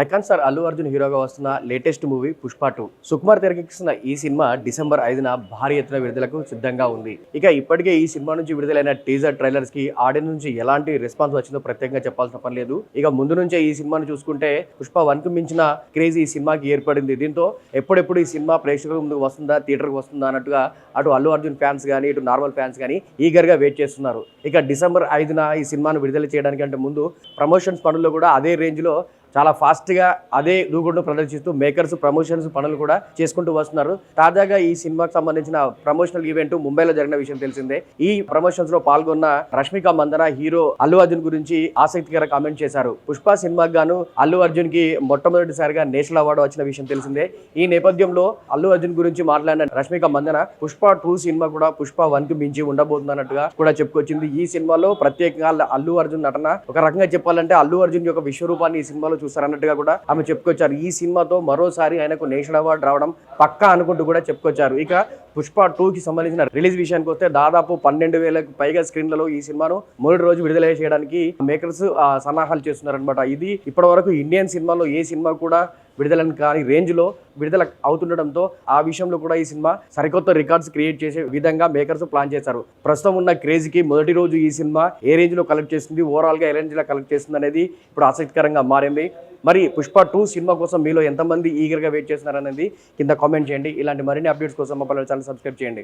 Icon star Allu Arjun హీరోగా వస్తున్న latest movie Pushpa 2. Sukumar తెరకెక్కిస్తున్న ఈ సినిమా డిసెంబర్ 5న భారీ ఎత్తున విడుదలకు సిద్ధంగా ఉంది. ఇక ఇప్పటికే ఈ సినిమా నుంచి విడుదలైన టీజర్ ట్రైలర్స్ కి ఆడియన్స్ నుంచి ఎలాంటి రెస్పాన్స్ వచ్చిందో ప్రత్యేకంగా చెప్పాల్సిన పని లేదు. ఇక ముందు నుంచే ఈ సినిమాను చూసుకుంటే పుష్ప 1 కు మించిన క్రేజ్ ఈ సినిమాకి ఏర్పడింది. దీంతో ఎప్పుడెప్పుడు ఈ సినిమా ప్రేక్షకుల ముందుకు వస్తుందా, థియేటర్కి వస్తుందా అన్నట్టుగా అటు అల్లు అర్జున్ ఫ్యాన్స్ కానీ ఇటు నార్మల్ ఫ్యాన్స్ కానీ ఈగర్గా వెయిట్ చేస్తున్నారు. ఇక డిసెంబర్ 5న ఈ సినిమాను విడుదల చేయడానికంటే ముందు ప్రమోషన్స్ పనుల్లో కూడా అదే రేంజ్లో చాలా ఫాస్ట్గా అదే దూకుడును ప్రదర్శిస్తూ మేకర్స్ ప్రమోషన్స్ పనులు కూడా చేసుకుంటూ వస్తున్నారు. తాజాగా ఈ సినిమాకి సంబంధించిన ప్రమోషనల్ ఈవెంట్ ముంబైలో జరిగిన విషయం తెలిసిందే. ఈ ప్రమోషన్స్ లో పాల్గొన్న రష్మిక మందన హీరో అల్లు అర్జున్ గురించి ఆసక్తికర కామెంట్ చేశారు. పుష్ప సినిమాకి గాను అల్లు అర్జున్ కి మొట్టమొదటిసారిగా నేషనల్ అవార్డు వచ్చిన విషయం తెలిసిందే. ఈ నేపథ్యంలో అల్లు అర్జున్ గురించి మాట్లాడిన రష్మిక మందన పుష్ప 2 సినిమా కూడా పుష్ప 1 కు మించి ఉండబోతుంది అన్నట్టుగా కూడా చెప్పుకొచ్చింది. ఈ సినిమాలో ప్రత్యేకంగా అల్లు అర్జున్ నటన ఒక రకంగా చెప్పాలంటే అల్లు అర్జున్ యొక్క విశ్వరూపాన్ని ఈ సినిమాలో చూస్తారన్నట్టుగా కూడా ఆమె చెప్పుకొచ్చారు. ఈ సినిమాతో మరోసారి ఆయనకు నేషనల్ అవార్డు రావడం పక్కా అనుకుంటూ కూడా చెప్పుకొచ్చారు. ఇక పుష్ప 2 కి సంబంధించిన రిలీజ్ విషయానికి వస్తే దాదాపు 12,000కు పైగా స్క్రీన్లలో ఈ సినిమాను మొదటి రోజు విడుదల చేయడానికి మేకర్స్ సన్నాహాలు చేస్తున్నారనమాట. ఇది ఇప్పటి వరకు ఇండియన్ సినిమాలో ఏ సినిమా కూడా విడుదలని కానీ రేంజ్లో విడుదల అవుతుండడంతో ఆ విషయంలో కూడా ఈ సినిమా సరికొత్త రికార్డ్స్ క్రియేట్ చేసే విధంగా మేకర్స్ ప్లాన్ చేశారు. ప్రస్తుతం ఉన్న క్రేజ్ కి మొదటి రోజు ఈ సినిమా ఏ రేంజ్ లో కలెక్ట్ చేస్తుంది, ఓవరాల్ గా ఏ రేంజ్ లో కలెక్ట్ చేస్తుంది అనేది ఇప్పుడు ఆసక్తికరంగా మారింది. మరి పుష్ప 2 సినిమా కోసం మీలో ఎంతమంది ఈగర్గా వెయిట్ చేస్తున్నారనేది కింద కామెంట్ చేయండి. ఇలాంటి మరిన్ని అప్డేట్స్ కోసం మా ఛానల్ సబ్స్క్రైబ్ చేయండి.